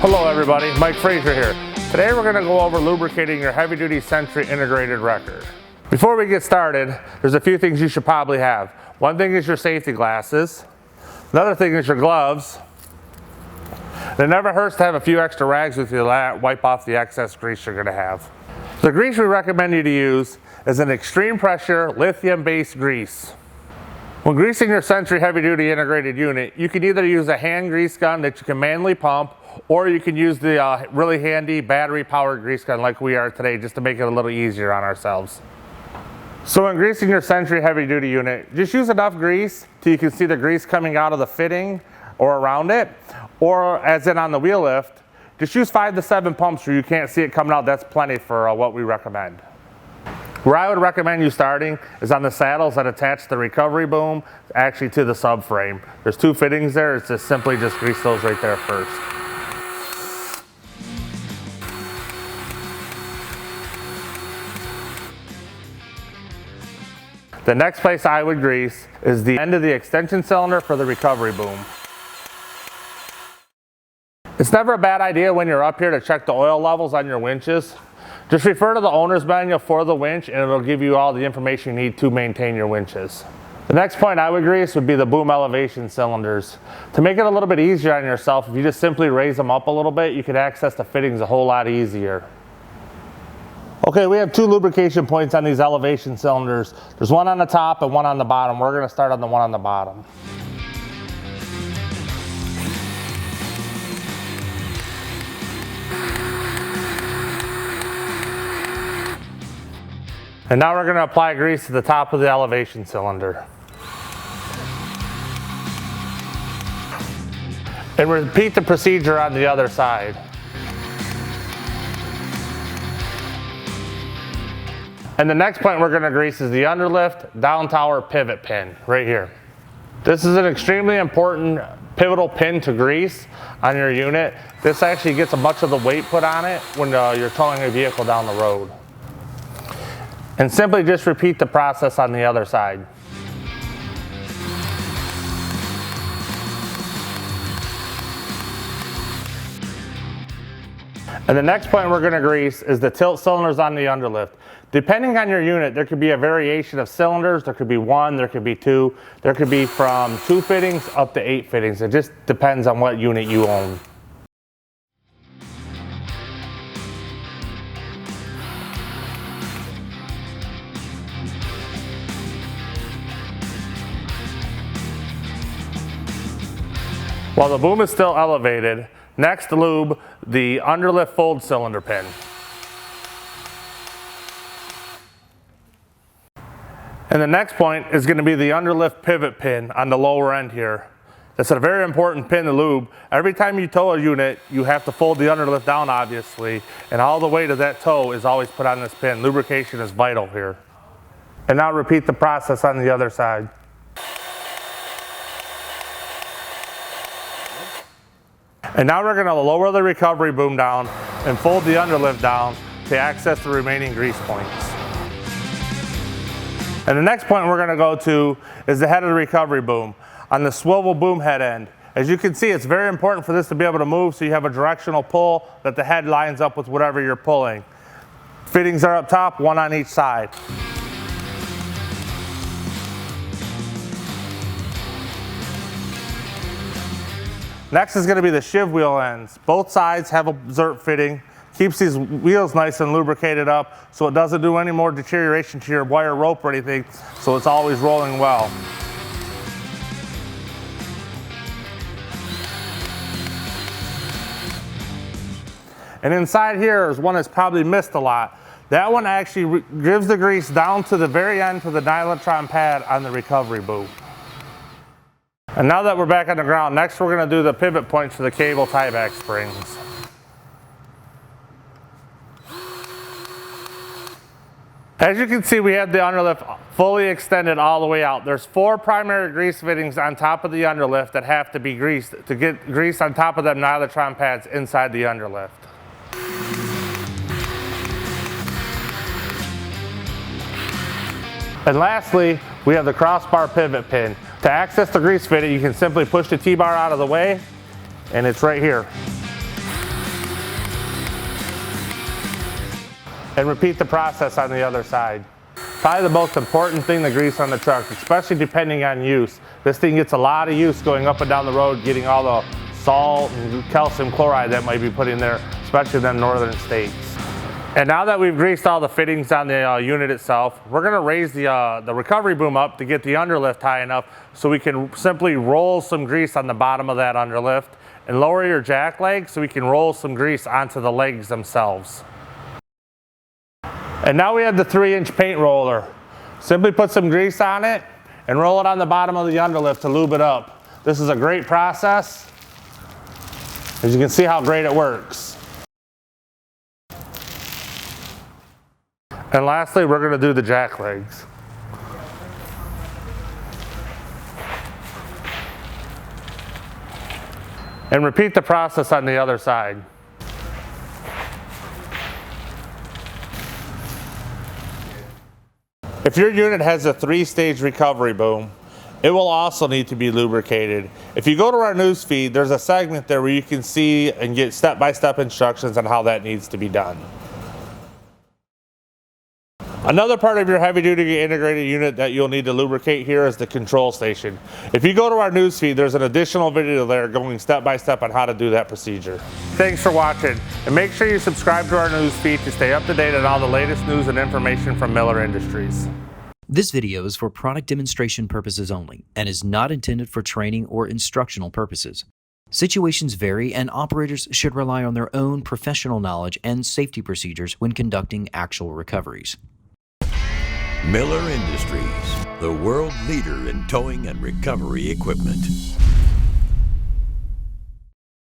Hello everybody, Mike Frazier here. Today we're going to go over lubricating your heavy-duty Sentry integrated wrecker. Before we get started, there's a few things you should probably have. One thing is your safety glasses. Another thing is your gloves. It never hurts to have a few extra rags with you to wipe off the excess grease you're going to have. The grease we recommend you to use is an extreme pressure lithium-based grease. When greasing your Sentry heavy-duty integrated unit, you can either use a hand grease gun that you can manually pump, or you can use the really handy battery-powered grease gun like we are today, just to make it a little easier on ourselves. So when greasing your Sentry heavy-duty unit, just use enough grease till you can see the grease coming out of the fitting or around it, or as in on the wheel lift, just use 5 to 7 pumps where you can't see it coming out. That's plenty for what we recommend. Where I would recommend you starting is on the saddles that attach the recovery boom actually to the subframe. There's 2 fittings there. It's just simply just grease those right there first. The next place I would grease is the end of the extension cylinder for the recovery boom. It's never a bad idea when you're up here to check the oil levels on your winches. Just refer to the owner's manual for the winch and it'll give you all the information you need to maintain your winches. The next point I would grease would be the boom elevation cylinders. To make it a little bit easier on yourself, if you just simply raise them up a little bit, you can access the fittings a whole lot easier. Okay, we have 2 lubrication points on these elevation cylinders. There's one on the top and one on the bottom. We're going to start on the one on the bottom. And now we're going to apply grease to the top of the elevation cylinder. And repeat the procedure on the other side. And the next point we're going to grease is the underlift down tower pivot pin right here. This is an extremely important pivotal pin to grease on your unit. This actually gets much of the weight put on it when you're towing a vehicle down the road. And simply just repeat the process on the other side. And the next point we're going to grease is the tilt cylinders on the underlift. Depending on your unit, there could be a variation of cylinders. There could be 1, there could be 2, there could be from 2 fittings up to 8 fittings. It just depends on what unit you own. While the boom is still elevated, next lube the underlift fold cylinder pin. And the next point is going to be the underlift pivot pin on the lower end here. That's a very important pin to lube. Every time you tow a unit, you have to fold the underlift down obviously, and all the weight of that tow is always put on this pin. Lubrication is vital here. And now repeat the process on the other side. And now we're going to lower the recovery boom down and fold the underlift down to access the remaining grease points. And the next point we're going to go to is the head of the recovery boom on the swivel boom head end. As you can see, it's very important for this to be able to move so you have a directional pull that the head lines up with whatever you're pulling. Fittings are up top, 1 on each side. Next is going to be the shiv wheel ends. Both sides have a zerk fitting. Keeps these wheels nice and lubricated up so it doesn't do any more deterioration to your wire rope or anything, so it's always rolling well. And inside here is one that's probably missed a lot. That one actually gives the grease down to the very end to the nylon pad on the recovery boom. And now that we're back on the ground, next we're going to do the pivot points for the cable tieback springs. As you can see, we have the underlift fully extended all the way out. There's 4 primary grease fittings on top of the underlift that have to be greased to get grease on top of them nylon pads inside the underlift. And lastly, we have the crossbar pivot pin. To access the grease fitting, you can simply push the T-bar out of the way, and it's right here. And repeat the process on the other side. Probably the most important thing to grease on the truck, especially depending on use. This thing gets a lot of use going up and down the road, getting all the salt and calcium chloride that might be put in there, especially in the northern states. And now that we've greased all the fittings on the unit itself, we're going to raise the recovery boom up to get the underlift high enough so we can simply roll some grease on the bottom of that underlift, and lower your jack leg so we can roll some grease onto the legs themselves. And now we have the 3-inch paint roller. Simply put some grease on it and roll it on the bottom of the underlift to lube it up. This is a great process. As you can see how great it works. And lastly, we're going to do the jack legs. And repeat the process on the other side. If your unit has a 3-stage recovery boom, it will also need to be lubricated. If you go to our news feed, there's a segment there where you can see and get step-by-step instructions on how that needs to be done. Another part of your heavy-duty integrated unit that you'll need to lubricate here is the control station. If you go to our news feed, there's an additional video there going step-by-step on how to do that procedure. Thanks for watching, and make sure you subscribe to our news feed to stay up to date on all the latest news and information from Miller Industries. This video is for product demonstration purposes only and is not intended for training or instructional purposes. Situations vary, and operators should rely on their own professional knowledge and safety procedures when conducting actual recoveries. Miller Industries, the world leader in towing and recovery equipment.